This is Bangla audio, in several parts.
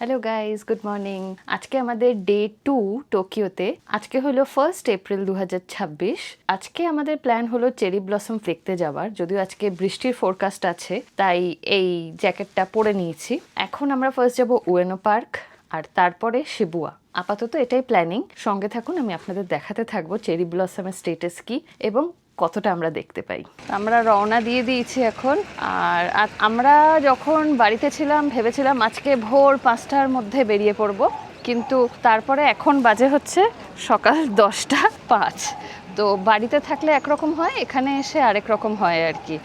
Hello guys, good morning. আজকে আমাদের ডে 2 টোকিওতে। আজকে হলো 1 এপ্রিল 2026। আজকে আমাদের প্ল্যান হলো চেরি ব্লসম দেখতে যাওয়ার, যদিও আজকে বৃষ্টির ফোরকাস্ট আছে, তাই এই জ্যাকেটটা পরে নিয়েছি। এখন আমরা ফার্স্ট যাব উয়েনো পার্ক আর তারপরে শিবুয়া। আপাতত এটাই প্ল্যানিং। সঙ্গে থাকুন, আমি আপনাদের দেখাতে থাকবো চেরি ব্লসমের স্টেটাস কি এবং কতটা আমরা দেখতে পাই। আমরা রওনা দিয়ে দিয়েছি এখন। আর আমরা যখন বাড়িতে ছিলাম ভেবেছিলাম আজকে ভোর 5টার মধ্যে বেরিয়ে পড়ব, কিন্তু তারপরে এখন বাজে হচ্ছে সকাল 10টা 5। তো বাড়িতে থাকলে একরকম হয়, এখানে এসে আরেক রকম হয় আর কি।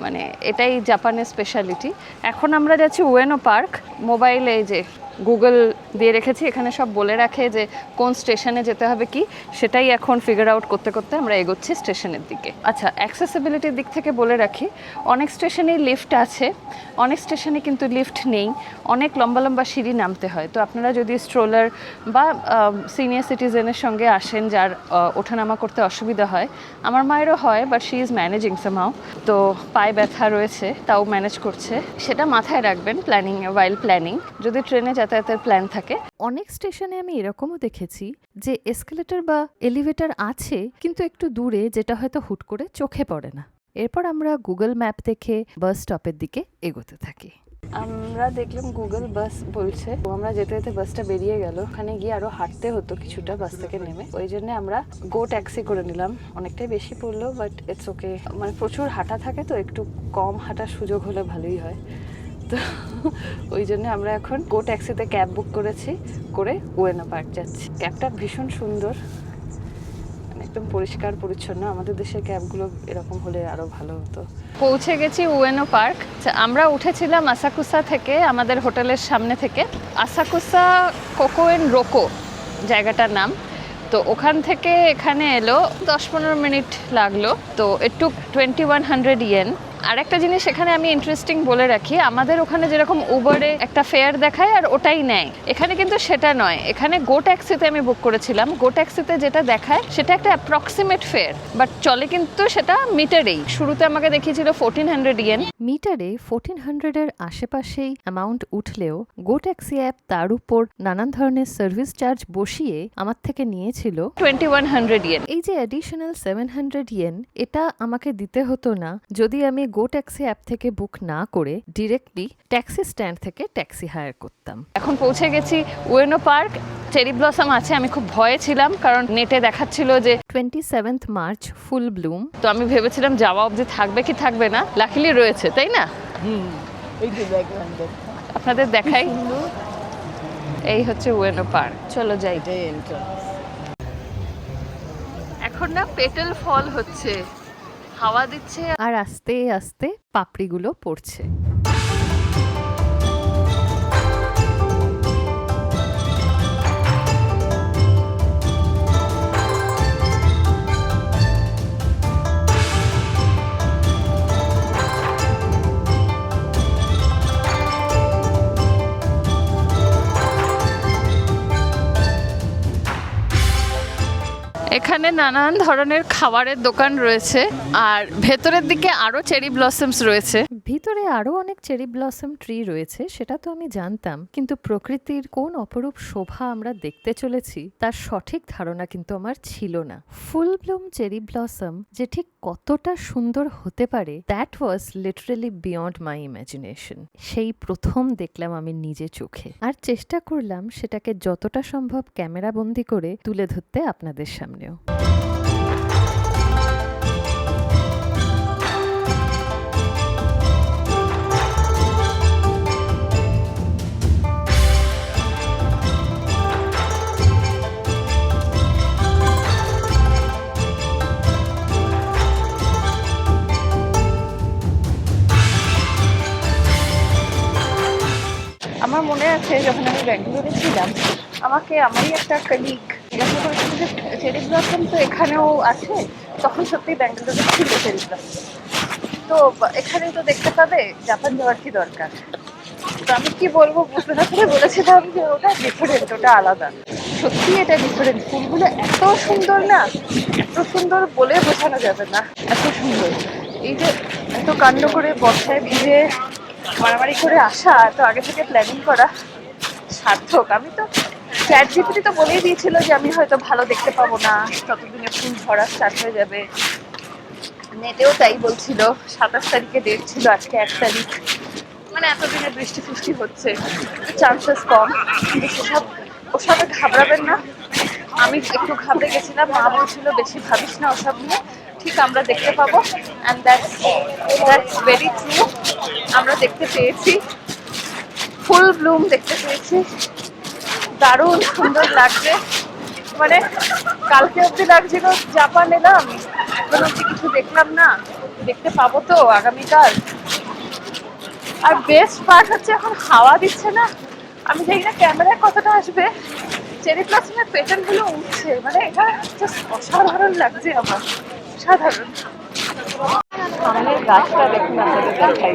মানে এটাই জাপানের স্পেশালিটি। এখন আমরা যাচ্ছি উয়েনো পার্ক। মোবাইলে এই যে গুগল দিয়ে রেখেছি, এখানে সব বলে রাখে যে কোন স্টেশনে যেতে হবে কি, সেটাই এখন ফিগার আউট করতে করতে আমরা এগোচ্ছি স্টেশনের দিকে। আচ্ছা, অ্যাক্সেসিবিলিটির দিক থেকে বলে রাখি, অনেক স্টেশনেই লিফট আছে, অনেক স্টেশনে কিন্তু লিফট নেই, অনেক লম্বা লম্বা সিঁড়ি নামতে হয়। তো আপনারা যদি স্ট্রোলার বা সিনিয়র সিটিজেনের সঙ্গে আসেন যার ওঠানামা করতে অসুবিধা হয়, আমার মায়েরও হয়, but she is managing somehow, তো পায়ে ব্যথা রয়েছে তাও ম্যানেজ করছে, সেটা মাথায় রাখবেন ওয়াইল প্ল্যানিং যদি ট্রেনে যাতায়াতের প্ল্যান থাকে। অনেক স্টেশনে আমি এরকমও দেখেছি যে এসকেলেটর বা এলিভেটর আছে, কিন্তু একটু দূরে, যেটা হয়তো হুট করে চোখে পড়ে না। এরপর আমরা গুগল ম্যাপ দেখে বাস স্টপের দিকে এগোতে থাকি। আমরা দেখলাম গুগল বাস বলছে, আমরা যেতে যেতে বাসটা বেরিয়ে গেল। ওখানে গিয়ে আরো হাঁটতে হতো কিছুটা বাস থেকে নেমে, ওই জন্য আমরা গো ট্যাক্সি করে নিলাম। অনেকটাই বেশি পড়লো, বাট ইটস ওকে। মানে প্রচুর হাঁটা থাকে, তো একটু কম হাঁটার সুযোগ হলে ভালোই হয়। তো ওই জন্য আমরা এখন গো ট্যাক্সিতে ক্যাব বুক করেছি, করে উয়েনো পার্ক যাচ্ছি। ক্যাবটা ভীষণ সুন্দর, একদম পরিষ্কার পরিচ্ছন্ন। আমাদের দেশের ক্যাবগুলো এরকম হলে আরো ভালো হতো। পৌঁছে গেছি উয়েনো পার্ক। আমরা উঠেছিলাম আসাকুসা থেকে, আমাদের হোটেলের সামনে থেকে। আসাকুসা কোকোয়েন রোকো জায়গাটার নাম। তো ওখান থেকে এখানে এলো 10-15 মিনিট লাগলো। তো একটু 2100 ইয়েন। আর একটা জিনিস এখানে আমি ইন্টারেস্টিং বলে রাখি, আমাদের ওখানে যেরকম উবারে একটা ফেয়ার দেখায় আর ওটাই নেয়, এখানে কিন্তু সেটা নয়। এখানে গো ট্যাক্সিতে আমি বুক করেছিলাম, গো ট্যাক্সিতে যেটা দেখায় সেটা একটা অ্যাপ্রক্সিমেট ফেয়ার, বাট চলে কিন্তু সেটা মিটারেই। শুরুতে আমাকে দেখিয়েছিল 1400 ইয়েন। মিটারে 1400 এর আশেপাশেই অ্যামাউন্ট উঠলেও গো ট্যাক্সি অ্যাপ তার উপর নানান ধরনের সার্ভিস চার্জ বসিয়ে আমার থেকে নিয়েছিল 2100 ইয়েন। এই যে অ্যাডিশনাল 700 ইয়েন, এটা আমাকে দিতে হতো না যদি আমি গো ট্যাক্সি অ্যাপ থেকে বুক না করে ডিরেক্টলি ট্যাক্সি স্ট্যান্ড থেকে ট্যাক্সি হায়ার করতাম। এখন পৌঁছে গেছি উয়েনো পার্ক। চেরি ব্লসম আছে, আমি খুব ভয়ে ছিলাম কারণ নেটে দেখাচ্ছিল যে 27 মার্চ ফুল ব্লুম। তো আমি ভেবেছিলাম যাওয়া অবধি থাকবে কি থাকবে না, লাকিলি রয়েছে, তাই না? আপনাদের দেখাই, এই হচ্ছে উয়েনো পার্ক। চলো যাই। এখন না পেটেল ফল হচ্ছে, হাওয়া দিচ্ছে আর আস্তে আস্তে পাপড়িগুলো পড়ছে। এখানে নানান ধরনের খাবারের দোকান রয়েছে, আর ভেতরের দিকে আরো চেরি ব্লসমস রয়েছে। ভিতরে আরো অনেক চেরি ব্লসম ট্রি রয়েছে, সেটা তো আমি জানতাম, কিন্তু প্রকৃতির কোন অপরূপ শোভা আমরা দেখতে চলেছি তার সঠিক ধারণা কিন্তু আমার ছিল না। ফুল ব্লুম চেরি ব্লসম যে ঠিক কতটা সুন্দর হতে পারে, that was literally beyond my imagination. সেই প্রথম দেখলাম আমি নিজে চোখে, আর চেষ্টা করলাম সেটাকে যতটা সম্ভব ক্যামেরা বন্দি করে তুলে ধরতে আপনাদের সামনেও। আমার মনে আছে যখন আমি ব্যাঙ্গালোরে ছিলাম, আমাকে আমারই একটা কলিগ জিজ্ঞাসা করেছিল যে চেরি ব্লসম তো এখানেও আছে। তখন সত্যি ব্যাঙ্গালোরে ছিল চেরি ব্লসম, তো এখানে তো দেখতে পাবে, জাপান যাওয়ার কি দরকার। তো আমি কি বলবো বুঝতে না পেরে বলেছিলাম যে ওটা ডিফারেন্ট, ওটা আলাদা। সত্যি এটা ডিফারেন্ট। ফুলগুলো এত সুন্দর না, এত সুন্দর বলে বোঝানো যাবে না, এত সুন্দর। এই যে এত কাণ্ড করে বর্ষায় ভিজে মারামারি করে আসা, এত আগে থেকে প্ল্যানিং করা, সার্থক। আমি তো চ্যাট জিপিটি তো বলেই দিয়েছিল যে আমি হয়তো ভালো দেখতে পাবো না, ততদিনে ফুল ঝরা স্টার্ট হয়ে যাবে। নেটেও তাই বলছিল, 27 তারিখে ডেট ছিল, আজকে 1 তারিখ, মানে এতদিনে বৃষ্টি ফৃষ্টি হচ্ছে, চান্সেস কম। কিন্তু ওসবে ঘাবড়াবেন না। আমি একটু ঘাবড়ে গেছিলাম, মা বলছিল বেশি ভাবিস না ওসব নিয়ে, ঠিক আমরা দেখতে পাবো। And that's very true. আমরা দেখতে পেয়েছি, ফুল ব্লুম দেখতে পেয়েছি, দারুণ সুন্দর লাগছে। মানে কালকে অব্দি লাগছিল জাপান এলাম, এখন অব্দি কিছু দেখলাম না, দেখতে পাবো তো আগামীকাল। আর বেস্ট পার্ট হচ্ছে এখন হাওয়া দিচ্ছে না, আমি জানি না ক্যামেরায় কতটা আসবে, চেরি ব্লসমের পেটেল গুলো উঠছে, মানে এটা জাস্ট অসাধারণ লাগছে আমার, সাধারণ। সামনের গাছটা দেখুন, আপনাদের দেখাই।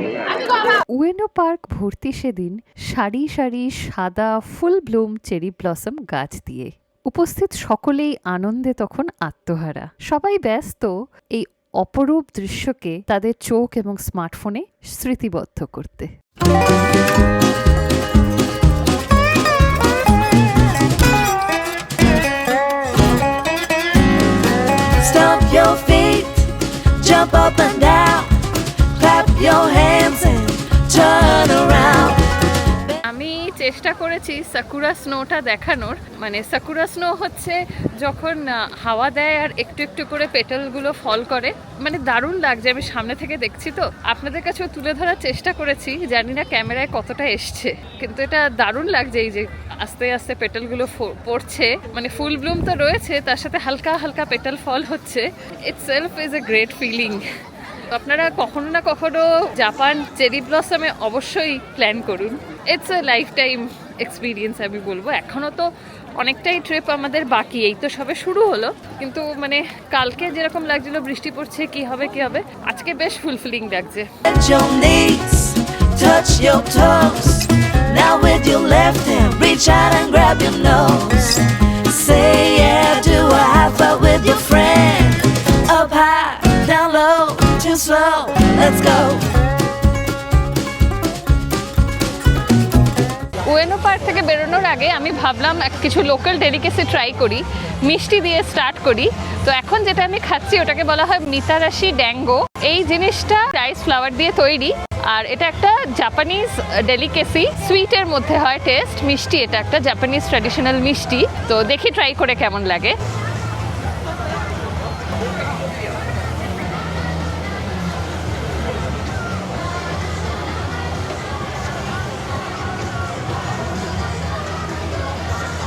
উয়েনো পার্ক ভর্তি সেদিন সারি সারি সাদা ফুল ব্লুম চেরি ব্লসম গাছ দিয়ে। উপস্থিত সকলেই আনন্দে তখন আত্মহারা, সবাই ব্যস্ত এই অপরূপ দৃশ্যকে তাদের চোখ এবং স্মার্টফোনে স্মৃতিবদ্ধ করতে। Stomp your feet, jump up and down, clap your hands and turn around. আমি চেষ্টা করেছি সাকুরা স্নোটা দেখানোর, মানে সাকুরা স্নো হচ্ছে যখন হাওয়া দেয় আর একটু একটু করে পেটালগুলো ফল করে, মানে দারুণ লাগছে। আমি সামনে থেকে দেখছি তো, আপনাদের কাছেও তুলে ধরার চেষ্টা করেছি, জানি না ক্যামেরায় কতটা এসছে, কিন্তু এটা দারুণ লাগছে। এই যে আস্তে আস্তে পেটালগুলো পড়ছে, মানে ফুল ব্লুম তো রয়েছে, তার সাথে হালকা হালকা পেটাল ফল হচ্ছে। Itself is a great feeling. আপনারা কখনো না কখনো জাপান চেরি ব্লসমে অবশ্যই প্ল্যান করুন। It's a life time experience আমি বলবো। এখনও তো অনেকটাই ট্রিপ আমাদের বাকি, এই তো সবে শুরু হলো, কিন্তু মানে কালকে যেরকম লাগছিল বৃষ্টি পড়ছে, কি হবে কি হবে, আজকে বেশ ফুলফিলিং লাগছে। Bend your knees, touch your toes. Now with your left hand, reach out and grab your nose. Say yeah, do a high five with your friend. Up high, down low, too slow, let's go. উয়েনো park থেকে বেরোনোর আগে আমি ভাবলাম কিছু লোকাল ডেলিকেসি ট্রাই করি, মিষ্টি দিয়ে স্টার্ট করি। তো এখন যেটা আমি খাচ্ছি ওটাকে বলা হয় মিতারাশি ড্যাঙ্গো। এই জিনিসটা রাইস ফ্লাওয়ার দিয়ে তৈরি, আর এটা একটা জাপানিজ ডেলিকেসি, সুইটের মধ্যে হয় টেস্ট, মিষ্টি, এটা একটা জাপানিজ ট্র্যাডিশনাল মিষ্টি। তো দেখি ট্রাই করে কেমন লাগে।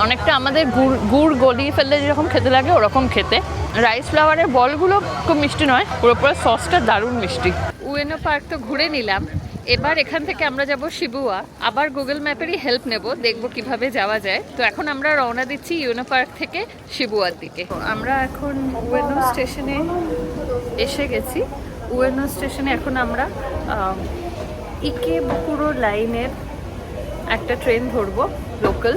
অনেকটা আমাদের গুড় গলিয়ে ফেললে যেরকম খেতে লাগে ওরকম খেতে। রাইস ফ্লাওয়ারের বলগুলো খুব মিষ্টি নয়, পুরোপুরি সসটা দারুণ মিষ্টি। উয়েনো পার্ক তো ঘুরে নিলাম, এবার এখান থেকে আমরা যাব শিবুয়া। আবার গুগল ম্যাপেরই হেল্প নেব, দেখব কিভাবে যাওয়া যায়। তো এখন আমরা রওনা দিচ্ছি ইউনো পার্ক থেকে শিবুয়ার দিকে। আমরা এখন উয়েনো স্টেশনে এসে গেছি। উয়েনো স্টেশনে এখন আমরা ইকেবুকুরো লাইনের একটা ট্রেন ধরবো, লোকাল।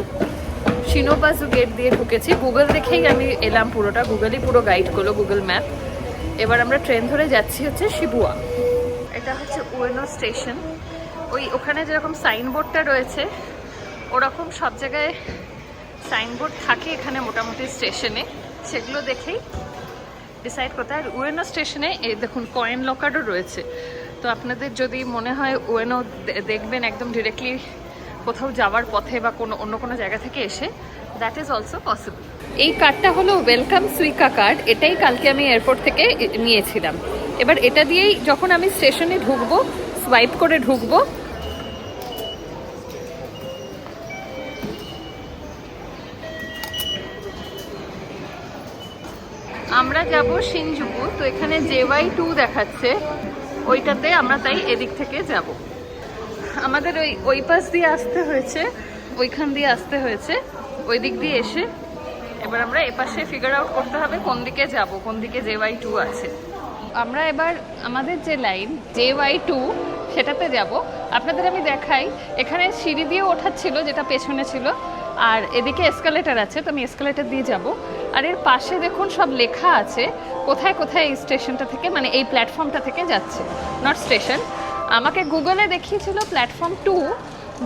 শিনোবাজু গেট দিয়ে ঢুকেছি, গুগল দেখেই আমি এলাম, পুরোটা গুগলই পুরো গাইড করলো, গুগল ম্যাপ। এবার আমরা ট্রেন ধরে যাচ্ছি হচ্ছে শিবুয়া। এটা হচ্ছে উয়েনো স্টেশন। ওখানে যেরকম সাইনবোর্ডটা রয়েছে ওরকম সব জায়গায় সাইনবোর্ড থাকে এখানে মোটামুটি স্টেশনে, সেগুলো দেখেই ডিসাইড করতে। আর উয়েনো স্টেশনে এই দেখুন কয়েন লকারও রয়েছে, তো আপনাদের যদি মনে হয় উয়েনো দেখবেন একদম ডিরেক্টলি কোথাও যাওয়ার পথে বা অন্য কোনো জায়গা থেকে এসে, দ্যাট ইজ অলসো পসিবল। এই কার্ডটা হলো ওয়েলকাম সুইকা কার্ড, এটাই কালকে আমি এয়ারপোর্ট থেকে নিয়েছিলাম। এবার এটা দিয়েই যখন আমি স্টেশনে ঢুকবো, সোয়াইপ করে ঢুকবো। আমরা যাব শিনজুকু, তো এখানে JY2 দেখাচ্ছে, ওইটাতে আমরা তাই এদিক থেকে যাব। আমাদের ওই পাশ দিয়ে আসতে হয়েছে, ওইখান দিয়ে আসতে হয়েছে, ওই দিক দিয়ে এসে এবার আমরা এপাশে ফিগার আউট করতে হবে কোন দিকে যাব, কোন দিকে JY2 আছে। আমরা এবার আমাদের যে লাইন JY2 সেটাতে যাব। আপনাদের আমি দেখাই, এখানে সিঁড়ি দিয়ে ওঠার ছিল যেটা পেছনে ছিল, আর এদিকে এসকালেটার আছে, তো আমি এসকালেটার দিয়ে যাব। আর এর পাশে দেখুন সব লেখা আছে কোথায় কোথায় এই স্টেশনটা থেকে, মানে এই প্ল্যাটফর্মটা থেকে যাচ্ছে, নট স্টেশন। আমাকে গুগলে দেখিয়েছিল প্ল্যাটফর্ম 2,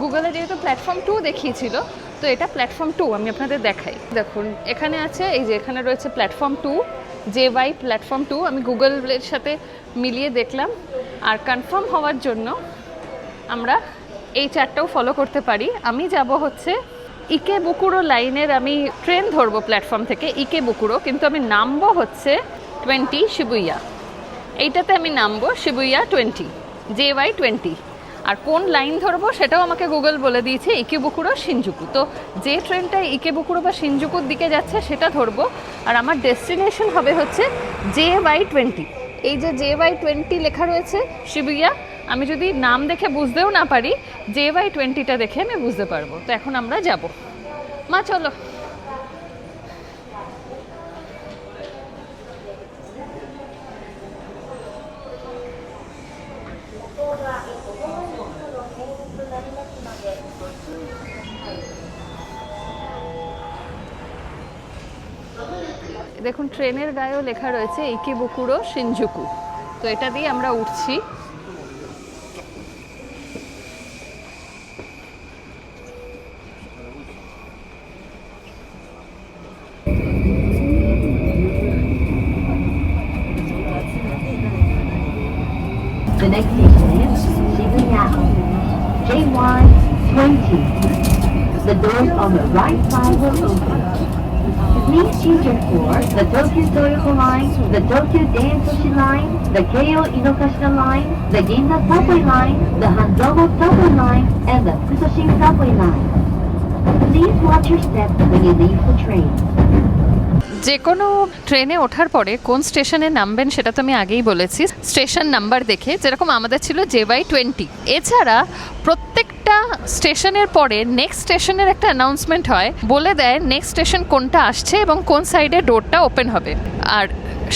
গুগলে যেহেতু প্ল্যাটফর্ম 2 দেখিয়েছিল, তো এটা প্ল্যাটফর্ম 2, আমি আপনাদের দেখাই। দেখুন এখানে আছে, এই যে এখানে রয়েছে প্ল্যাটফর্ম 2, JY প্ল্যাটফর্ম 2। আমি গুগলের সাথে মিলিয়ে দেখলাম, আর কনফার্ম হওয়ার জন্য আমরা এই চারটাও ফলো করতে পারি। আমি যাব হচ্ছে ইকেবুকুরো লাইনের, আমি ট্রেন ধরবো প্ল্যাটফর্ম থেকে ইকেবুকুরো, কিন্তু আমি নামবো হচ্ছে 20 শিবুইয়া। এইটাতে আমি নামবো শিবুইয়া 20, JY 20। আর কোন লাইন ধরবো সেটাও আমাকে গুগল বলে দিয়েছে, ইকেবুকুরো শিনজুকু। তো যে ট্রেনটা ইকেবুকুরো বা শিনজুকুর দিকে যাচ্ছে সেটা ধরবো, আর আমার ডেস্টিনেশন হবে হচ্ছে JY 20। এই যে JY 20 লেখা রয়েছে শিবুইয়া, আমি যদি নাম দেখে বুঝতেও না পারি, JY 20টা দেখে আমি বুঝতে পারবো। তো এখন আমরা যাব। মা চলো। দেখুন ট্রেনের গায়েও লেখা রয়েছে ইকেবুকুরো শিনজুকু। তো এটা দিয়ে আমরা উঠছি। The next station is Shibuya, JY 20. The doors on the right side will open. Please choose your floor: the Tokyo Toyoko Line, the Tokyo Densoshi Line, the Keio Inokashira Line, the Ginza Subway Line, the Hanzobo Subway Line, and the Fusoshin Subway Line. Please watch your steps when you leave the train. যে কোনো ট্রেনে ওঠার পরে কোন স্টেশনে নামবেন সেটা তো আমি আগেই বলেছি, স্টেশন নাম্বার দেখে, যেরকম আমাদের ছিল JY 20। এছাড়া প্রত্যেকটা স্টেশনের পরে নেক্সট স্টেশনের একটা অ্যানাউন্সমেন্ট হয়, বলে দেয় নেক্সট স্টেশন কোনটা আসছে এবং কোন সাইডে ডোরটা ওপেন হবে। আর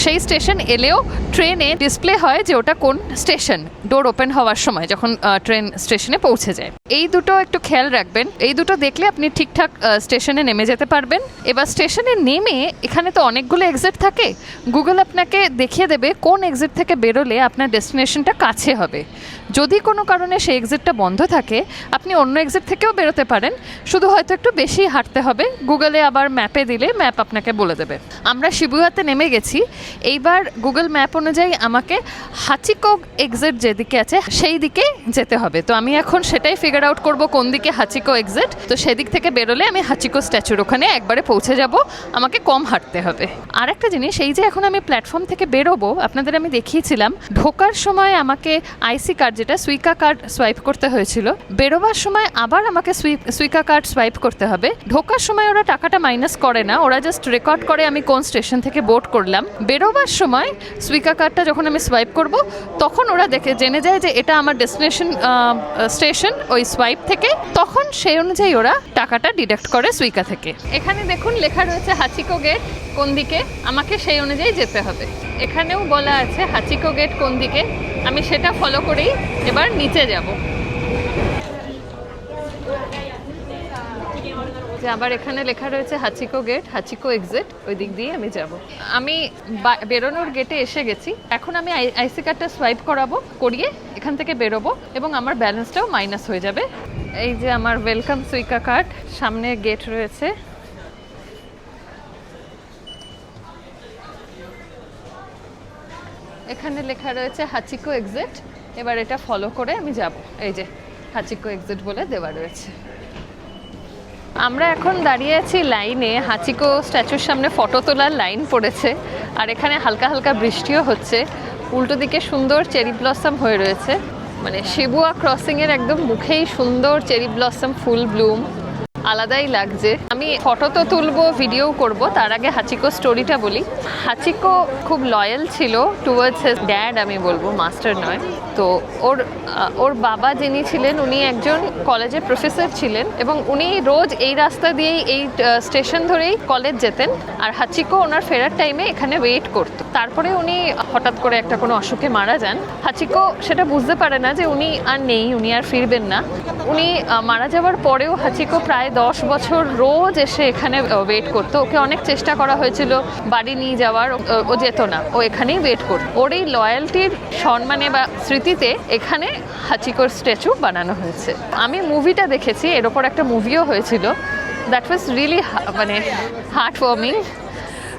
সেই স্টেশন এলেও ট্রেনে ডিসপ্লে হয় যে ওটা কোন স্টেশন, ডোর ওপেন হওয়ার সময় যখন ট্রেন স্টেশনে পৌঁছে যায়। এই দুটো একটু খেয়াল রাখবেন, এই দুটো দেখলে আপনি ঠিকঠাক স্টেশনে নেমে যেতে পারবেন। এবার স্টেশনে নেমে এখানে তো অনেকগুলো এক্সিট থাকে, গুগল আপনাকে দেখিয়ে দেবে কোন এক্সিট থেকে বেরোলে আপনার ডেস্টিনেশনটা কাছে হবে। যদি কোনো কারণে সেই এক্সিটটা বন্ধ থাকে, আপনি অন্য এক্সিট থেকেও বেরোতে পারেন, শুধু হয়তো একটু বেশি হাঁটতে হবে। গুগলে আবার ম্যাপে দিলে ম্যাপ আপনাকে বলে দেবে। আমরা শিবুয়াতে নেমে গেছি, এইবার গুগল ম্যাপ অনুযায়ী আমাকে হাচিকো এক্সিট যেদিকে আছে সেই দিকে যেতে হবে। তো আমি এখন সেটাই ফিগার আউট করব কোন দিকে হাচিকো এক্সিট। তো সেদিক থেকে বেরোলে আমি হাচিকো স্ট্যাচুর ওখানে একবারে পৌঁছে যাব, আমাকে কম হাঁটতে হবে। আর একটা জিনিস, এই যে এখন আমি প্ল্যাটফর্ম থেকে বেরোবো, আপনাদের আমি দেখিয়েছিলাম ঢোকার সময় আমাকে আইসি কার্ড, যেটা সুইকা কার্ড সোয়াইপ করতে হয়েছিল, বেরোবার সময় আবার আমাকে সুইকা কার্ড সোয়াইপ করতে হবে। ঢোকার সময় ওরা টাকাটা মাইনাস করে না, ওরা জাস্ট রেকর্ড করে আমি কোন স্টেশন থেকে বোর্ড করলাম। বেরোবার সময় সুইকা কার্ডটা যখন আমি সোয়াইপ করব, তখন ওরা জেনে যায় যে এটা আমার ডেস্টিনেশন স্টেশন ওই সোয়াইপ থেকে, তখন সেই অনুযায়ী ওরা টাকাটা ডিডাক্ট করে সুইকা থেকে। এখানে দেখুন লেখা রয়েছে হাচিকো গেট কোন দিকে, আমাকে সেই অনুযায়ী যেতে হবে। এখানেও বলা আছে হাচিকো গেট কোন দিকে, আমি সেটা ফলো করেই এবার নিচে যাব। যে আবার এখানে লেখা রয়েছে হাচিকো গেট, হাচিকো এক্সিট, ওই দিক দিয়ে আমি যাব। আমি বেরোনোর গেটে এসে গেছি। এখন আমি আইসি কার্ডটা সোয়াইপ করিয়ে এখান থেকে বেরোবো এবং আমার ব্যালেন্সটাও মাইনাস হয়ে যাবে। এই যে আমার ওয়েলকাম সুইকা কার্ড, সামনে গেট রয়েছে। এখানে লেখা রয়েছে হাচিকো এক্সিট, এবার এটা ফলো করে আমি যাব। এই যে হাচিকো এক্সিট বলে দেওয়া রয়েছে। আমরা এখন দাঁড়িয়ে আছি লাইনে, হাচিকো স্ট্যাচুর সামনে ফটো তোলার লাইন পড়েছে, আর এখানে হালকা হালকা বৃষ্টিও হচ্ছে। উল্টো দিকে সুন্দর চেরি ব্লসম হয়ে রয়েছে, মানে শিবুয়া ক্রসিংয়ের একদম মুখেই সুন্দর চেরি ব্লসম ফুল ব্লুম, আলাদাই লাগছে। আমি ফটো তো তুলবো, ভিডিও করব, তার আগে হাচিকো স্টোরিটা বলি। হাচিকো খুব লয়াল ছিল টুয়ার্ডস হিজ ড্যাড, আমি বলবো মাস্টার নয়। তো ওর বাবা যিনি ছিলেন উনি একজন কলেজের প্রফেসর ছিলেন এবং উনি রোজ এই রাস্তা দিয়েই এই স্টেশন ধরেই কলেজ যেতেন। আর হাচিকো ওনার ফেরার টাইমে এখানে ওয়েট করতো। তারপরে উনি হঠাৎ করে একটা কোনো অসুখে মারা যান। হাচিকো সেটা বুঝতে পারে না যে উনি আর নেই, উনি আর ফিরবেন না। উনি মারা যাওয়ার পরেও হাচিকো প্রায় 10 বছর রোজ এসে এখানে ওয়েট করতো। ওকে অনেক চেষ্টা করা হয়েছিল বাড়ি নিয়ে যাওয়ার, ও যেত না, ও এখানেই ওয়েট করতো। ওর এই লয়ালটির সম্মানে বা স্মৃতিতে এখানে হাচিকোর স্ট্যাচু বানানো হয়েছে। আমি মুভিটা দেখেছি, এর ওপর একটা মুভিও হয়েছিল, দ্যাট ওয়াজ রিয়েলি মানে হার্ট ওয়ার্মিং।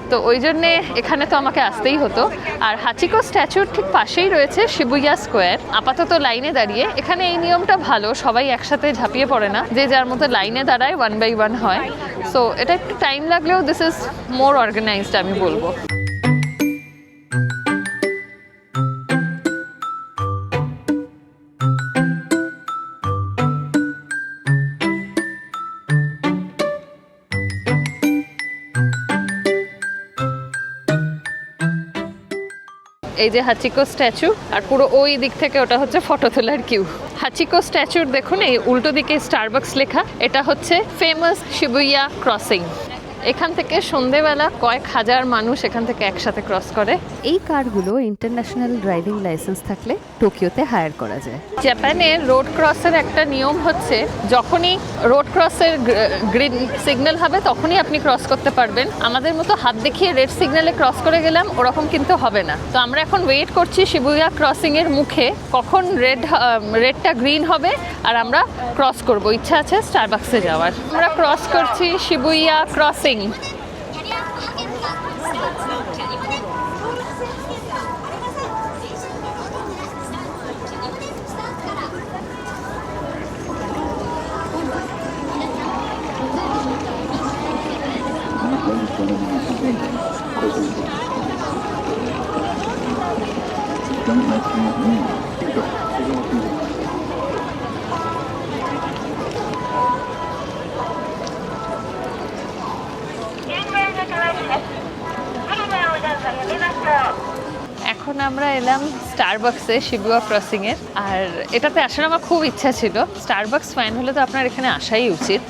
তো ওই জন্যে এখানে তো আমাকে আসতেই হতো। আর হাচিকো স্ট্যাচুর ঠিক পাশেই রয়েছে শিবুয়া স্কোয়ার। আপাতত লাইনে দাঁড়িয়ে, এখানে এই নিয়মটা ভালো, সবাই একসাথে ঝাঁপিয়ে পড়ে না, যে যার মতো লাইনে দাঁড়ায়, 1 by 1 হয়। সো এটা একটু টাইম লাগলেও দিস ইজ মোর অর্গানাইজড আমি বলবো। এই যে হাচিকো স্ট্যাচু, আর পুরো ওই দিক থেকে ওটা হচ্ছে ফটো তোলার কিউ। হাচিকো স্ট্যাচুর দেখুন এই উল্টো দিকে স্টারবাকস লেখা, এটা হচ্ছে ফেমাস শিবুয়া ক্রসিং। এখান থেকে সন্ধেবেলা কয়েক হাজার মানুষ এখান থেকে একসাথে ক্রস করে। এই কারগুলো ইন্টারন্যাশনাল ড্রাইভিং লাইসেন্স থাকলে টোকিওতে হায়ার করা যায়। জাপানের রোড ক্রসের একটা নিয়ম হচ্ছে, যখনই রোড ক্রসের গ্রিন সিগন্যাল হবে তখনই আপনি ক্রস করতে পারবেন। আমাদের মতো হাত দেখিয়ে রেড সিগন্যালে ক্রস করে গেলাম ওরকম কিন্তু হবে না। তো আমরা এখন ওয়েট করছি শিবুয়া ক্রসিং এর মুখে কখন রেডটা গ্রিন হবে আর আমরা ক্রস করব। ইচ্ছা আছে স্টারবাকসে যাওয়ার। আমরা ক্রস করছি শিবুয়া ক্রসিং। এখন আমরা এলাম স্টারবাকসে শিবুয়া ক্রসিং এর। আর এটাতে আসার আমার খুব ইচ্ছা ছিল। স্টারবাকস ফাইন হলে তো আপনার এখানে আসাই উচিত।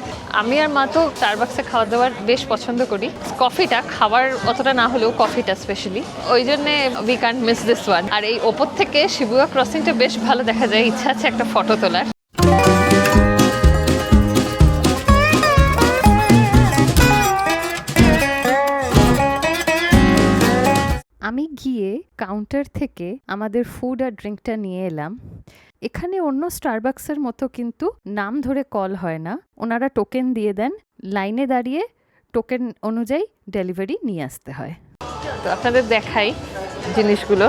আমি আর মা তো স্টারবাকসে খাওয়া দাওয়ার বেশ পছন্দ করি। কফিটা খাবার অতটা না হলেও কফিটা স্পেশালি, ওই জন্যে we can't miss this one. আর এই ওপর থেকে শিবুয়া ক্রসিংটা বেশ ভালো দেখা যায়। ইচ্ছা আছে একটা ফটো তোলার। আমি গিয়ে কাউন্টার থেকে আমাদের ফুড আর ড্রিঙ্কটা নিয়ে এলাম। এখানে অন্য স্টারবাকসের মতো কিন্তু নাম ধরে কল হয় না, ওনারা টোকেন দিয়ে দেন, লাইনে দাঁড়িয়ে টোকেন অনুযায়ী ডেলিভারি নিয়ে আসতে হয়। তো আপনাদের দেখাই জিনিসগুলো।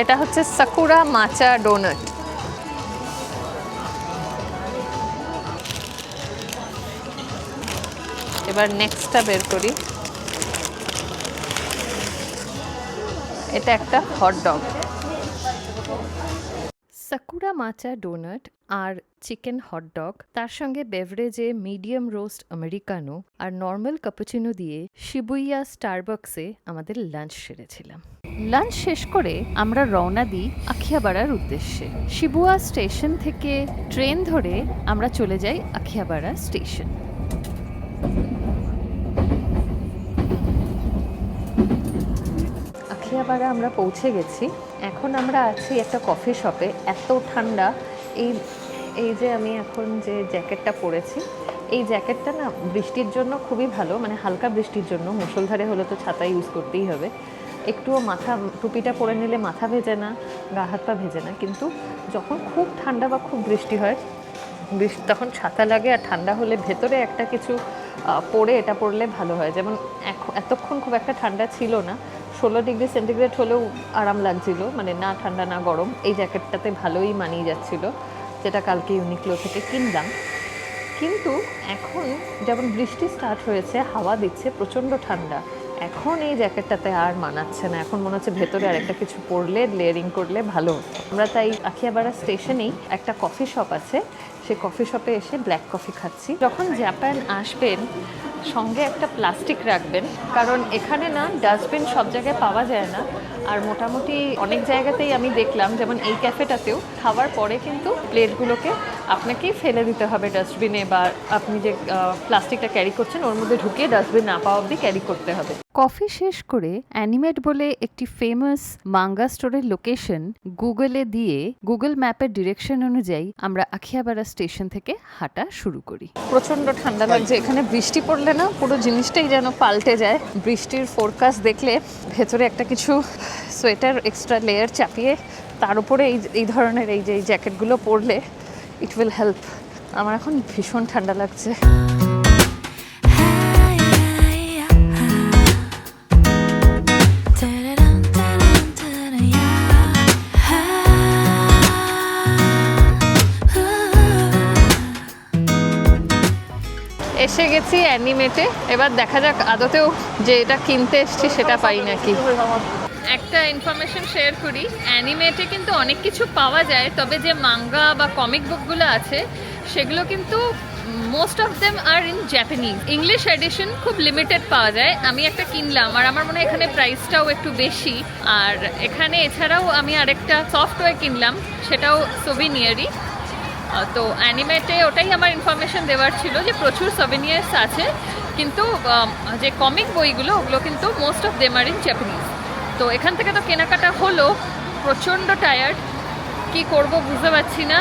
এটা হচ্ছে সাকুরা মাচা ডোনাট। এবার নেক্সটটা বের করি। এটা একটা হটডগ। সাকুরা মাচা ডোনাট আর চিকেন হটডগ, তার সঙ্গে বেভারেজে মিডিয়াম রোস্ট আমেরিকানো আর নর্মাল ক্যাপুচিনো দিয়ে শিবুয়া স্টারবাকসে আমাদের লাঞ্চ সেরেছিলাম। লাঞ্চ শেষ করে আমরা রওনা দিই আখিয়াবাড়ার উদ্দেশ্যে। শিবুয়া স্টেশন থেকে ট্রেন ধরে আমরা চলে যাই আখিয়াবাড়া স্টেশন। আখিয়াবাড়া আমরা পৌঁছে গেছি। এখন আমরা আছি একটা কফি শপে। এত ঠান্ডা। এই যে আমি এখন যে জ্যাকেটটা পরেছি, এই জ্যাকেটটা না বৃষ্টির জন্য খুবই ভালো, মানে হালকা বৃষ্টির জন্য। মুষলধারে হলে তো ছাতা ইউজ করতেই হবে। একটুও টুপিটা পরে নিলে মাথা ভেজে না, গা হাত পা ভেজে না। কিন্তু যখন খুব ঠান্ডা বা খুব বৃষ্টি হয় তখন ছাতা লাগে। আর ঠান্ডা হলে ভেতরে একটা কিছু পরে এটা পরলে ভালো হয়। যেমন এতক্ষণ খুব একটা ঠান্ডা ছিল না, 16 ডিগ্রি সেন্টিগ্রেড হলেও আরাম লাগছিল, মানে না ঠান্ডা না গরম। এই জ্যাকেটটাতে ভালোই মানিয়ে যাচ্ছিল, যেটা কালকে ইউনিক্লো থেকে কিনলাম। কিন্তু এখন যেমন বৃষ্টি স্টার্ট হয়েছে, হাওয়া দিচ্ছে, প্রচণ্ড ঠান্ডা, এখন এই জ্যাকেটটাতে আর মানাচ্ছে না। এখন মনে হচ্ছে ভেতরে আরেকটা কিছু পরলে, লেয়ারিং করলে ভালো হতো। আমরা তাই আখিয়াবাড়া স্টেশনেই একটা কফি শপ আছে, সেই কফি শপে এসে ব্ল্যাক কফি খাচ্ছি। যখন জাপান আসবেন সঙ্গে একটা প্লাস্টিক রাখবেন, কারণ এখানে না ডাস্টবিন সব জায়গায় পাওয়া যায় না। আর মোটামুটি অনেক জায়গাতেই আমি দেখলাম, যেমন এই ক্যাফেটাতেও খাওয়ার পরে কিন্তু প্লেটগুলোকে আপনাকেই ফেলে দিতে হবে ডাস্টবিনে, বা আপনি যে প্লাস্টিকটা ক্যারি করছেন ওর মধ্যে ঢুকিয়ে ডাস্টবিন না পাওয়া অবধি ক্যারি করতে হবে। কফি শেষ করে অ্যানিমেট বলে একটি ফেমাস মাঙ্গা স্টোরের লোকেশন গুগলে দিয়ে গুগল ম্যাপের ডিরেকশন অনুযায়ী আমরা আখিয়াবাড়া স্টেশন থেকে হাঁটা শুরু করি। প্রচণ্ড ঠান্ডা লাগছে। এখানে বৃষ্টি পড়লে না পুরো জিনিসটাই যেন পাল্টে যায়। বৃষ্টির ফোরকাস্ট দেখলে ভেতরে একটা কিছু সোয়েটার এক্সট্রা লেয়ার চাপিয়ে তার উপরে এই ধরনের এই যে জ্যাকেটগুলো পরলে ইট উইল হেল্প। আমার এখন ভীষণ ঠান্ডা লাগছে। এসে গেছি অ্যানিমেটে, এবার দেখা যাক আদতেও যে এটা কিনতে এসছি সেটা পাই নাকি। একটা ইনফরমেশন শেয়ার করি, অ্যানিমেটে কিন্তু অনেক কিছু পাওয়া যায়, তবে যে মাঙ্গা বা কমিক বুকগুলো আছে সেগুলো কিন্তু most of them are in Japanese. English edition খুব লিমিটেড পাওয়া যায়। আমি একটা কিনলাম আর আমার মনে হয় এখানে প্রাইসটাও একটু বেশি। আর এখানে এছাড়াও আমি আরেকটা সফটওয়্যার কিনলাম, সেটাও সোভিনিয়ারই। তো অ্যানিমেটে ওটাই আমার ইনফরমেশন দেওয়ার ছিল যে প্রচুর সোভিনিয়ার্স আছে, কিন্তু যে কমিক বইগুলো ওগুলো কিন্তু most of them are in Japanese. তো এখান থেকে তো কেনাকাটা হলো, প্রচণ্ড টায়ার্ড, কি করব বুঝতে পারছি না।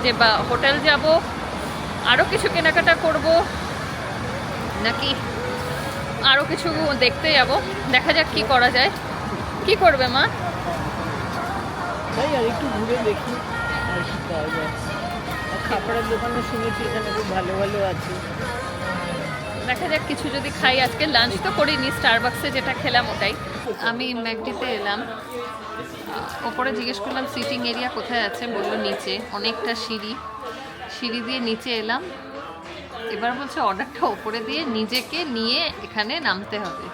যে বা হোটেল যাব, আরও কিছু কেনাকাটা করব নাকি আরও কিছু দেখতে যাব, দেখা যাক কি করা যায়। কি করবে মা? তাই আর একটু ঘুরে দেখি আর কি পাওয়া যায়। আর কাপড়ের দোকানে শুনেছি এখানে খুব ভালো ভালো আছে। দেখা যাক কিছু যদি খাই। আজকে লাঞ্চ তো করিনি, স্টারবাক্সে যেটা খেলাম ওটাই। আমি ম্যাকডিতে এলাম, ওপরে জিজ্ঞেস করলাম সিটিং এরিয়া কোথায় আছে, বললো নিচে। অনেকটা সিঁড়ি দিয়ে নিচে এলাম। এবার বলছে অর্ডারটা ওপরে দিয়ে নিজেকে নিয়ে এখানে নামতে হবে।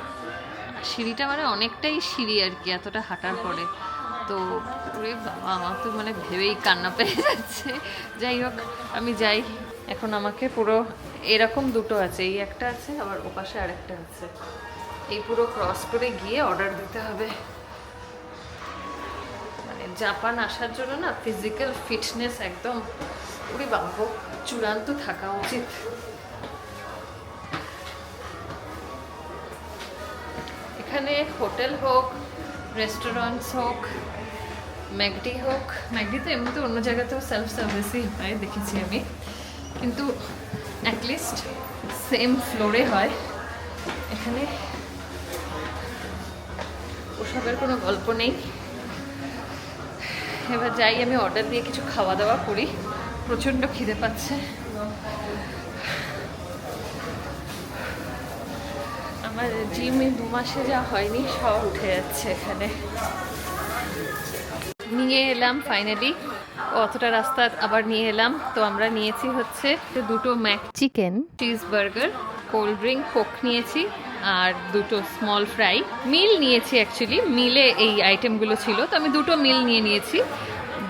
সিঁড়িটা মানে অনেকটাই সিঁড়ি আর কি, এতটা হাঁটার পরে। তো ওরে বাবা, আমার তো মানে ভেবেই কান্না পেয়ে যাচ্ছে। যাই হোক, আমি যাই। এখন আমাকে পুরো এরকম দুটো আছে, এই একটা আছে আবার ওপাশে আরেকটা আছে, এই পুরো ক্রস করে গিয়ে অর্ডার দিতে হবে। মানে জাপান আসার জন্য না ফিজিক্যাল ফিটনেস একদম ওরে বাবা চূড়ান্ত থাকা উচিত। এখানে হোটেল হোক, রেস্টুরেন্টস হোক, ম্যাকডি হোক, ম্যাকডি তো এমনিতে অন্য জায়গাতেও সেলফ সার্ভিসই হয় দেখেছি আমি, কিন্তু অ্যাটলিস্ট সেম ফ্লোরে হয়। এখানে ওসবের কোনো গল্প নেই। এবার যাই, আমি অর্ডার দিয়ে কিছু খাওয়া দাওয়া করি, প্রচণ্ড খিদে পাচ্ছে। আমার জিমে 2 মাসে যা হয়নি সব উঠে যাচ্ছে এখানে। নিয়ে এলাম ফাইনালি, অতটা রাস্তা আবার নিয়ে এলাম। তো আমরা নিয়েছি হচ্ছে 2 Mac chicken, cheese burger, cold drink, Coke নিয়েছি আর 2 স্মল ফ্রাই। মিল নিয়েছি অ্যাকচুয়ালি, মিলে এই আইটেমগুলো ছিল, তো আমি 2 মিল নিয়েছি,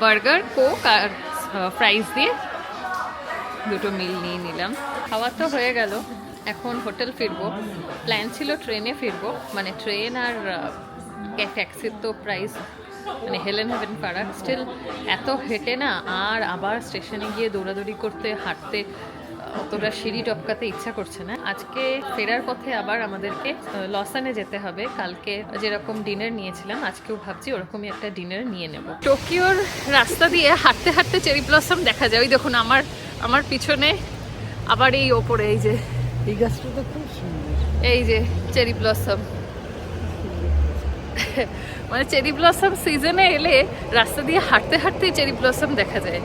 বার্গার, কোক আর ফ্রাইস দিয়ে 2 মিল নিয়ে নিলাম। খাওয়া তো হয়ে গেল, এখন হোটেল ফিরবো। প্ল্যান ছিল ট্রেনে ফিরবো, মানে ট্রেন আর ট্যাক্সির তো প্রাইস মানে হেলেন হেভেন ফারাক। স্টিল এত হেঁটে না আর আবার স্টেশনে গিয়ে দৌড়াদৌড়ি করতে, হাঁটতে, অতটা সিঁড়ি টপকাতে ইচ্ছা করছে না। আজকে ফেরার পথে আবার আমাদেরকে লসানে যেতে হবে। কালকে যেরকম ডিনার নিয়েছিলাম, আজকেও ভাবছি ওরকমই একটা ডিনার নিয়ে নেব। টোকিওর রাস্তা দিয়ে হাঁটতে হাঁটতে চেরি ব্লসম দেখা যায়। ওই দেখুন আমার পিছনে, আবার এই ওপরে এই যে এই গাছটা তো খুব সুন্দর, এই যে চেরি ব্লসম। মানে চেরি ব্লসম সিজনে এলে রাস্তা দিয়ে হাঁটতে হাঁটতেই চেরি ব্লসম দেখা যায়।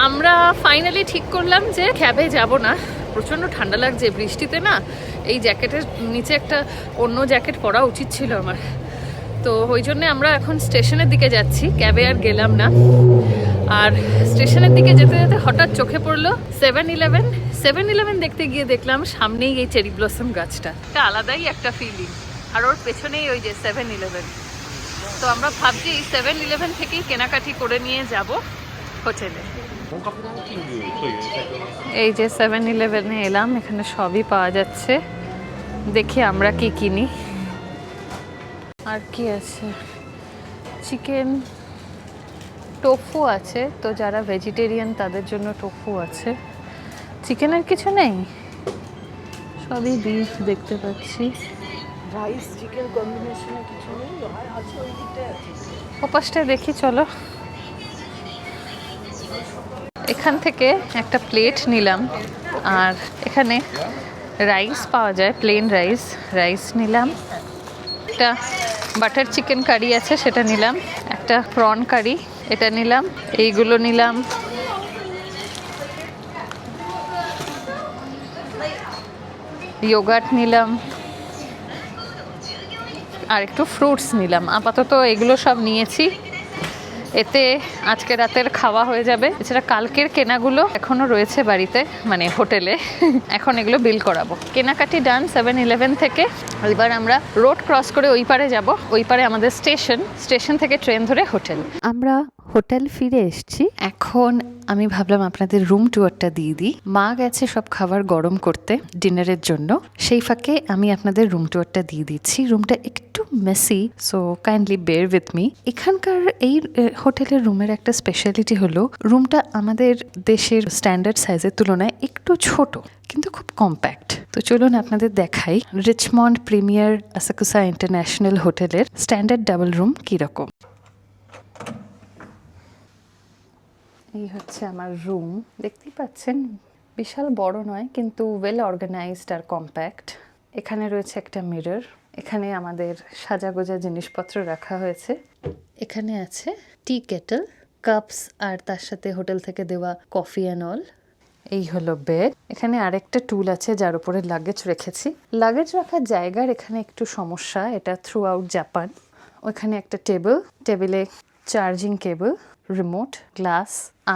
আমরা ফাইনালি ঠিক করলাম যে ক্যাবে যাব না, প্রচণ্ড ঠান্ডা লাগছে বৃষ্টিতে না। এই জ্যাকেটের নিচে একটা অন্য জ্যাকেট পরা উচিত ছিল আমার। তো ওই জন্যে আমরা এখন স্টেশনের দিকে যাচ্ছি, ক্যাবে আর গেলাম না। আর স্টেশনের দিকে যেতে যেতে হঠাৎ চোখে পড়লো 7-Eleven দেখতে গিয়ে দেখলাম সামনেই এই চেরি ব্লসম গাছটা। একটা আলাদাই একটা ফিলিং। আর ওর পেছনেই ওই যে 7-Eleven। তো আমরা ভাবছি 7-Eleven থেকেই কেনাকাটি করে নিয়ে যাব হোটেলে। এই যে 7-Eleven-এ এলাম, এখানে সবই পাওয়া যাচ্ছে। দেখি আমরা কি কিনি। আর কি আছে, চিকেন, টোফু আছে, তো যারা ভেজিটেরিয়ান তাদের জন্য টোফু আছে। চিকেনের কিছু নেই, সবই বিফ দেখতে পাচ্ছি। রাইস চিকেন কম্বিনেশনে কিছু নেই, আর আছে ওই দিকটায় আছে। ওপাশটায় দেখি, চলো। এখান থেকে একটা প্লেট নিলাম, আর এখানে রাইস পাওয়া যায়, প্লেন রাইস নিলাম। একটা বাটার চিকেন কারি আছে, সেটা নিলাম। একটা প্রন কারি, এটা নিলাম। এইগুলো নিলাম, ইয়োগার্ট নিলাম আর একটু ফ্রুটস নিলাম। আপাতত এগুলো সব নিয়েছি, এতে আজকে রাতের খাওয়া হয়ে যাবে। এছাড়া কালকের কেনাগুলো এখনো রয়েছে বাড়িতে, মানে হোটেলে। এখন এগুলো বিল করাবো। কেনাকাটি ডান 7-Eleven থেকে। এবার আমরা রোড ক্রস করে ওই পারে যাব। ওই পারে আমাদের স্টেশন থেকে ট্রেন ধরে হোটেল। আমরা হোটেল ফিরে এসেছি। এখন আমি ভাবলাম আপনাদের রুম ট্যুরটা দিয়ে দিই। মা গেছে সব খাবার গরম করতে ডিনারের জন্য, সেই ফাঁকে আমি আপনাদের রুম ট্যুরটা দিয়ে দিচ্ছি। রুমটা একটু messy, so kindly bear with me. এখানকার এই হোটেলের রুমের একটা স্পেশালিটি হলো রুমটা আমাদের দেশের স্ট্যান্ডার্ড সাইজের তুলনায় একটু ছোট, কিন্তু খুব কম্প্যাক্ট। তো চলুন আপনাদের দেখাই রিচমন্ড প্রিমিয়ার আসাকুসা ইন্টারন্যাশনাল হোটেলের স্ট্যান্ডার্ড ডাবল রুম কীরকম। এই হচ্ছে আমার রুম, দেখতেই পাচ্ছেন বিশাল বড় নয়, কিন্তু ওয়েল অর্গানাইজড আর কম্প্যাক্ট। এখানে রয়েছে একটা মিরর, এখানে আমাদের সাজাগোজা জিনিসপত্র রাখা হয়েছে। এখানে আছে টি কেটল, কাপস, আর তার সাথে হোটেল থেকে দেওয়া কফি অ্যান্ড অল। এই হলো বেড। এখানে আরেকটা টুল আছে যার উপরে লাগেজ রেখেছি। লাগেজ রাখার জায়গার এখানে একটু সমস্যা, এটা থ্রু আউট জাপান। ওইখানে একটা টেবিলে চার্জিং কেবল, রিমোট, গ্লাস,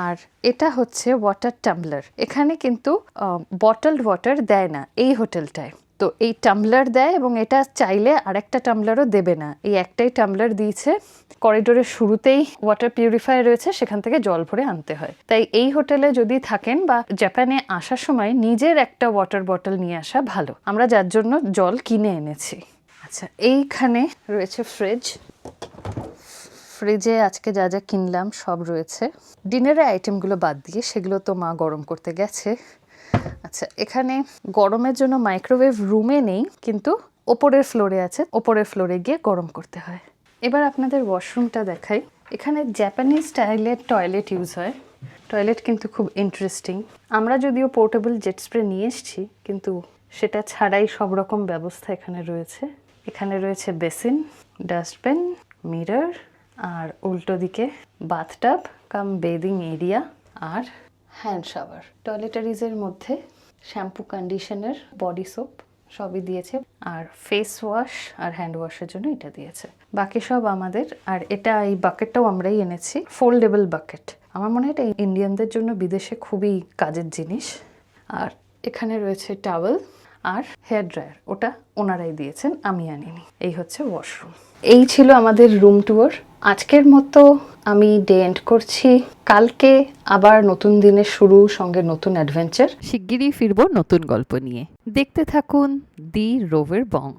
আর এটা হচ্ছে ওয়াটার টাম্বলার। এখানে কিন্তু বটলড ওয়াটার দেয় না এই হোটেলটায়, তো এই টাম্বলার দেয়, এবং এটা চাইলে আরেকটা টাম্বলারও দেবে না, এই একটাই টাম্বলার দিয়েছে। করিডোরের শুরুতেই ওয়াটার পিউরিফায়ার রয়েছে, সেখান থেকে জল ভরে আনতে হয়। তাই এই হোটেলে যদি থাকেন বা জাপানে আসার সময় নিজের একটা ওয়াটার বটল নিয়ে আসা ভালো। আমরা যার জন্য জল কিনে এনেছি। আচ্ছা, এইখানে রয়েছে ফ্রিজে আজকে যা যা কিনলাম সব রয়েছে। ডিনারের আইটেমগুলো বাদ দিয়ে, সেগুলো তো মা গরম করতে গেছে। আচ্ছা, এখানে গরমের জন্য মাইক্রোওয়েভ রুমে নেই, কিন্তু ওপরের ফ্লোরে আছে, ওপরের ফ্লোরে গিয়ে গরম করতে হয়। এবার আপনাদের ওয়াশরুমটা দেখাই। এখানে জাপানিজ স্টাইলের টয়লেট ইউজ হয়। টয়লেট কিন্তু খুব ইন্টারেস্টিং। আমরা যদিও পোর্টেবল জেট স্প্রে নিয়ে এসেছি, কিন্তু সেটা ছাড়াই সব রকম ব্যবস্থা এখানে রয়েছে। এখানে রয়েছে বেসিন, ডাস্টবিন, মিরর, আর উল্টো দিকে বাথটাব কাম বেদিং এরিয়া আর হ্যান্ড শাওয়ার। টয়লেটারিজের মধ্যে শ্যাম্পু, কন্ডিশনার, বডি সোপ সবই দিয়েছে, আর ফেস ওয়াশ আর হ্যান্ড ওয়াশের জন্য এটা দিয়েছে। বাকি সব আমাদের। আর এটা, এই বাকেটটাও আমরাই এনেছি, ফোল্ডেবল বাকেট। আমার মনে হয় এটা ইন্ডিয়ানদের জন্য বিদেশে খুবই কাজের জিনিস। আর এখানে রয়েছে টাওয়েল আর হেয়ার ড্রায়ার, ওটা ওনারাই দিয়েছেন, আমি আনিনি। এই হচ্ছে ওয়াশরুম। এই ছিল আমাদের রুম ট্যুর। আজকের মতো আমি ডে এন্ড করছি। কালকে আবার নতুন দিনের শুরু, সঙ্গে নতুন অ্যাডভেঞ্চার। শিগগিরই ফিরবো নতুন গল্প নিয়ে। দেখতে থাকুন দি রোভের বং।